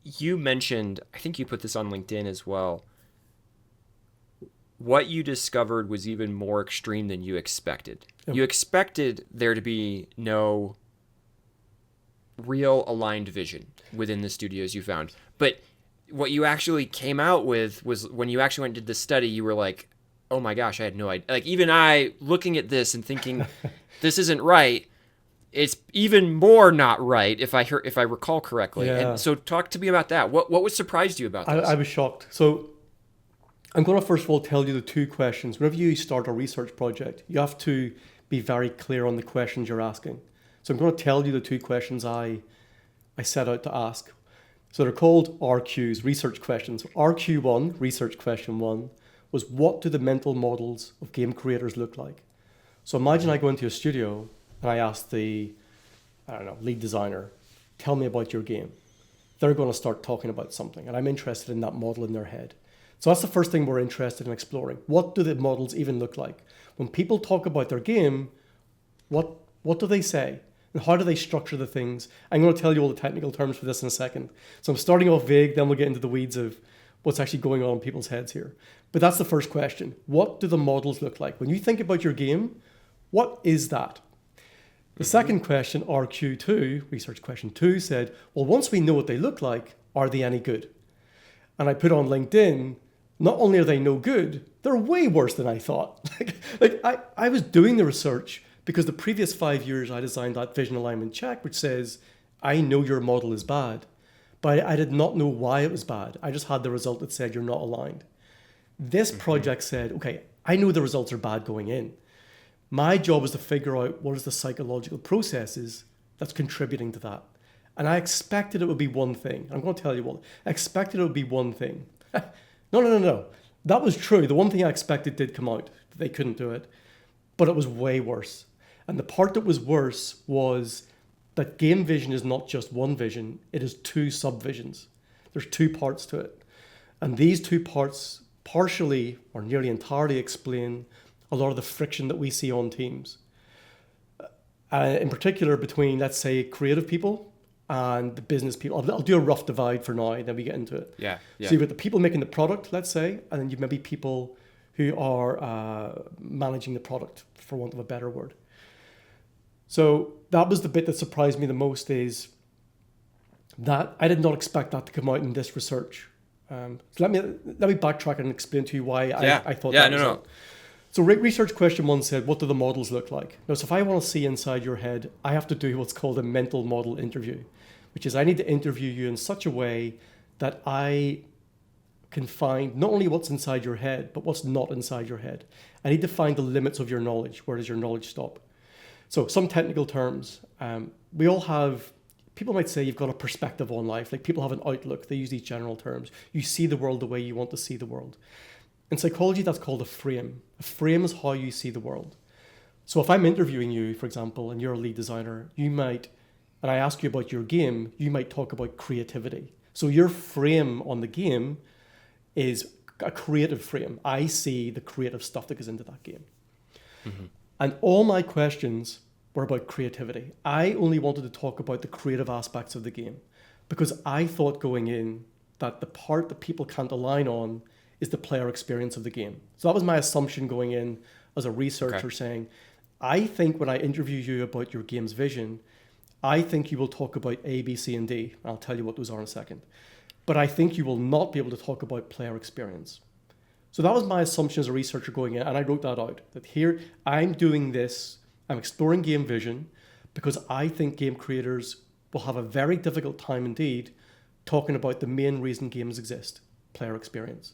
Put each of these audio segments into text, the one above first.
you mentioned, I think you put this on LinkedIn as well. What you discovered was even more extreme than you expected. Yep. You expected there to be no real aligned vision within the studios you found. But what you actually came out with was when you actually went and did the study, you were like, oh my gosh, I had no idea. Like, even I looking at this and thinking, this isn't right, it's even more not right if I recall correctly. And Yeah, so talk to me about that. What was surprised you about I this? was shocked. So I'm going to first of all tell you the two questions. Whenever you start a research project, you have to be very clear on the questions you're asking. So I'm going to tell you the two questions I set out to ask. So they're called RQs, research questions. RQ1, research question one, was what do the mental models of game creators look like? So imagine I go into a studio and I ask the, I don't know, lead designer, tell me about your game. They're going to start talking about something, and I'm interested in that model in their head. So that's the first thing we're interested in exploring. What do the models even look like? When people talk about their game, what do they say? And how do they structure the things? I'm going to tell you all the technical terms for this in a second. So I'm starting off vague, then we'll get into the weeds of what's actually going on in people's heads here. But that's the first question. What do the models look like? When you think about your game, what is that? The second question, RQ2, research question two, said, well, once we know what they look like, are they any good? And I put on LinkedIn, not only are they no good, they're way worse than I thought. I was doing the research because the previous 5 years I designed that vision alignment check, which says, I know your model is bad, but I did not know why it was bad. I just had the result that said you're not aligned. This Mm-hmm. project said, okay, I know the results are bad going in. My job is to figure out what is the psychological processes that's contributing to that. And I expected it would be one thing. I'm going to tell you what. I expected it would be one thing. No. That was true. The one thing I expected did come out. They couldn't do it. But it was way worse. And the part that was worse was that game vision is not just one vision, it is two subvisions. There's two parts to it. And these two parts partially or nearly entirely explain a lot of the friction that we see on teams. In particular, between, let's say, creative people and the business people. I'll do a rough divide for now, then we get into it. Yeah, So yeah. you've got the people making the product, let's say, and then you've maybe people who are managing the product, for want of a better word. So that was the bit that surprised me the most, is that I did not expect that to come out in this research. So let me backtrack and explain to you why Yeah, I thought yeah, that no, was no. it. So research question one said, what do the models look like? Now, so if I want to see inside your head, I have to do what's called a mental model interview, which is I need to interview you in such a way that I can find not only what's inside your head, but what's not inside your head. I need to find the limits of your knowledge. Where does your knowledge stop? So some technical terms. We all have, people might say you've got a perspective on life. Like people have an outlook. They use these general terms. You see the world the way you want to see the world. In psychology, that's called a frame. A frame is how you see the world. So if I'm interviewing you, for example, and you're a lead designer, you might, and I ask you about your game, you might talk about creativity. So your frame on the game is a creative frame. I see the creative stuff that goes into that game. Mm-hmm. And all my questions were about creativity. I only wanted to talk about the creative aspects of the game because I thought going in that the part that people can't align on is the player experience of the game. So that was my assumption going in as a Okay. researcher, saying, I think when I interview you about your game's vision, I think you will talk about A, B, C, and D. I'll tell you what those are in a second. But I think you will not be able to talk about player experience. So that was my assumption as a researcher going in, and I wrote that out. That here, I'm doing this, I'm exploring game vision, because I think game creators will have a very difficult time indeed talking about the main reason games exist, player experience.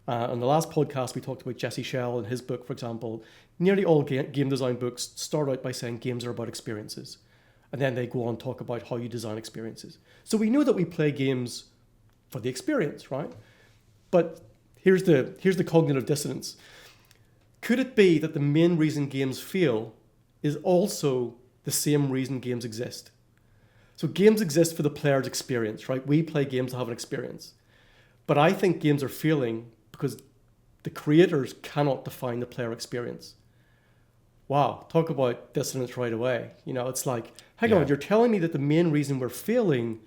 On the last podcast, we talked about Jesse Shell and his book, for example. Nearly all game design books start out by saying games are about experiences. And then they go on to talk about how you design experiences. So we know that we play games for the experience, right? But here's the cognitive dissonance. Could it be that the main reason games fail is also the same reason games exist? So games exist for the player's experience, right? We play games to have an experience. But I think games are failing because the creators cannot define the player experience. Wow, talk about dissonance right away. You know, it's like, hang on, Yeah. you're telling me that the main reason we're failing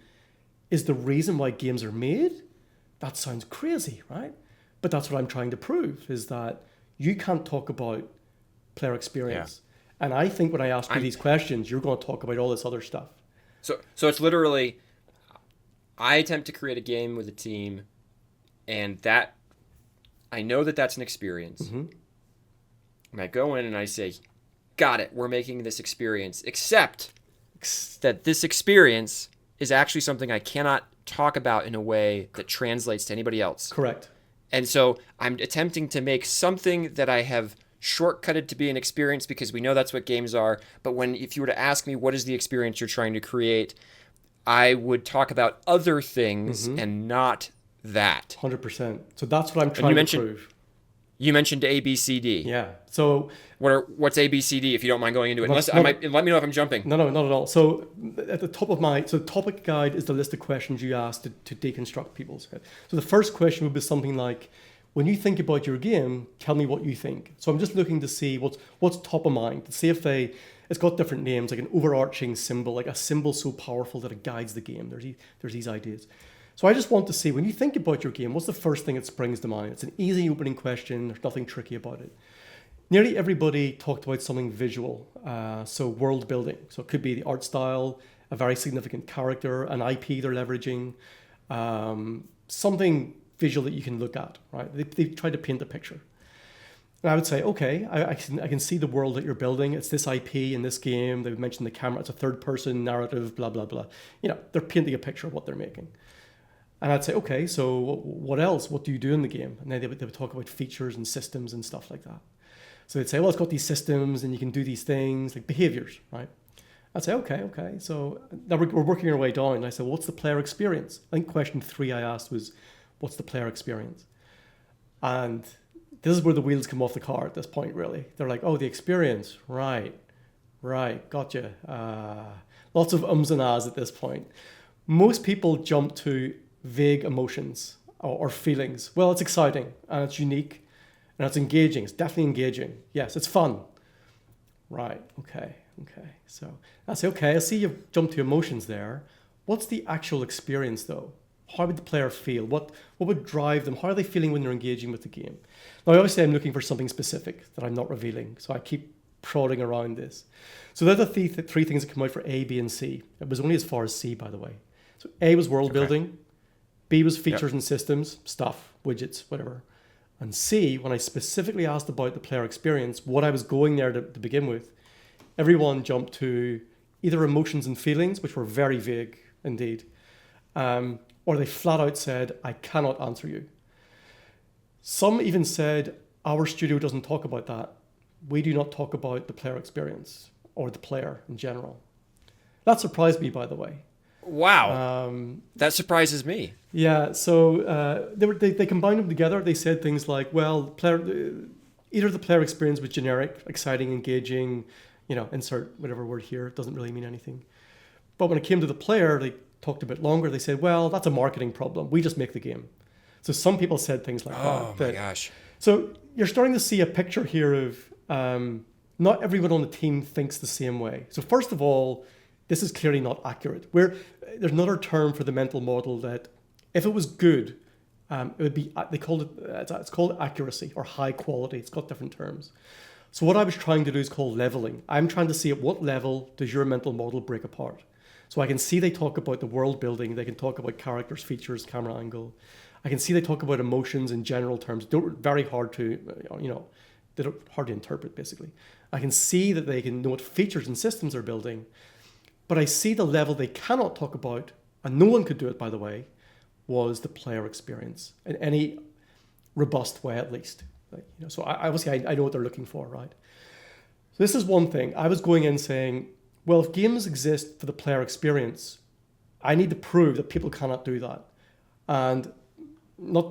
is the reason why games are made. That sounds crazy, right? But that's what I'm trying to prove, is that you can't talk about player experience. Yeah. And I think when I ask you these questions, you're going to talk about all this other stuff. So it's literally, I attempt to create a game with a team, and that, I know that that's an experience. Mm-hmm. And I go in and I say, got it, we're making this experience, except that this experience is actually something I cannot talk about in a way that translates to anybody else. Correct. And so I'm attempting to make something that I have shortcutted to be an experience, because we know that's what games are. But if you were to ask me what is the experience you're trying to create, I would talk about other things and not that. 100%. So that's what I'm trying to prove. You mentioned A, B, C, D. Yeah. So what's A, B, C, D, if you don't mind going into it? Let me know if I'm jumping. No, not at all. So at the top of the topic guide is the list of questions you asked to deconstruct people's head. So the first question would be something like, when you think about your game, tell me what you think. So I'm just looking to see what's top of mind, to see if it's got different names, like an overarching symbol, like a symbol so powerful that it guides the game. There's these ideas. So I just want to see, when you think about your game, what's the first thing that springs to mind? It's an easy opening question. There's nothing tricky about it. Nearly everybody talked about something visual, so world building. So it could be the art style, a very significant character, an IP they're leveraging, something visual that you can look at, right? They try to paint a picture. And I would say, okay, I can see the world that you're building. It's this IP in this game. They mentioned the camera. It's a third-person narrative, blah, blah, blah. They're painting a picture of what they're making. And I'd say, okay, so what else? What do you do in the game? And then they would talk about features and systems and stuff like that. So they'd say, well, it's got these systems and you can do these things, like behaviors, right? I'd say, okay. So now we're working our way down. And I said, well, what's the player experience? I think question 3 I asked was, what's the player experience? And this is where the wheels come off the car at this point, really. They're like, oh, the experience, right, gotcha. Lots of ums and ahs at this point. Most people jump to vague emotions or feelings. Well, it's exciting and it's unique and it's engaging. It's definitely engaging. Yes, it's fun. Right, okay. So I say, okay, I see you've jumped to emotions there. What's the actual experience though? How would the player feel? What would drive them? How are they feeling when they're engaging with the game? Now, obviously, I'm looking for something specific that I'm not revealing, so I keep prodding around this. So they're the three things that come out for A, B, and C. It was only as far as C, by the way. So A was world building, B was features and systems, stuff, widgets, whatever. And C, when I specifically asked about the player experience, what I was going there to begin with, everyone jumped to either emotions and feelings, which were very vague indeed, or they flat out said, I cannot answer you. Some even said, our studio doesn't talk about that. We do not talk about the player experience or the player in general. That surprised me, by the way. Wow. That surprises me. Yeah, so they combined them together. They said things like, well, either the player experience was generic, exciting, engaging, insert whatever word here. It doesn't really mean anything. But when it came to the player, they talked a bit longer. They said, well, that's a marketing problem. We just make the game. So some people said things like that. Oh, my gosh. So you're starting to see a picture here of not everyone on the team thinks the same way. So first of all, this is clearly not accurate. There's another term for the mental model that if it was good, it would be, it's called accuracy or high quality. It's got different terms. So what I was trying to do is called leveling. I'm trying to see at what level does your mental model break apart. So I can see they talk about the world building. They can talk about characters, features, camera angle. I can see they talk about emotions in general terms. They're very hard to, they're hard to interpret, basically. I can see that they can know what features and systems they're building. But I see the level they cannot talk about, and no one could do it, by the way, was the player experience in any robust way, at least. So I know what they're looking for, right? So this is one thing. I was going in saying, well, if games exist for the player experience, I need to prove that people cannot do that. And not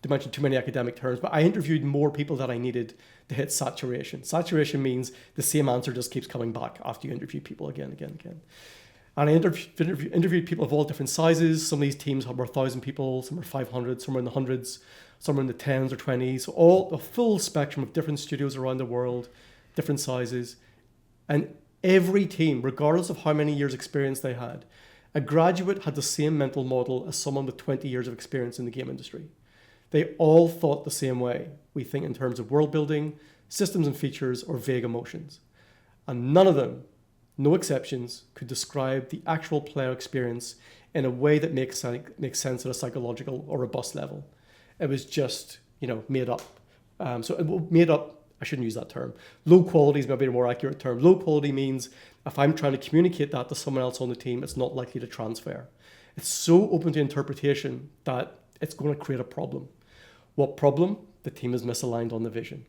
to mention too many academic terms, but I interviewed more people than I needed to hit saturation. Saturation means the same answer just keeps coming back after you interview people again. And I interviewed people of all different sizes. Some of these teams were 1,000 people, some were 500, some were in the hundreds, some were in the 10s or 20s. So all a full spectrum of different studios around the world, different sizes. And every team, regardless of how many years experience they had, A graduate had the same mental model as someone with 20 years of experience in the game industry. They all thought the same way. We think in terms of world building, systems and features, or vague emotions. And none of them, no exceptions, could describe the actual player experience in a way that makes sense at a psychological or robust level. It was just, made up. Made up, I shouldn't use that term. Low quality is maybe a more accurate term. Low quality means if I'm trying to communicate that to someone else on the team, it's not likely to transfer. It's so open to interpretation that it's going to create a problem. What problem? The team is misaligned on the vision.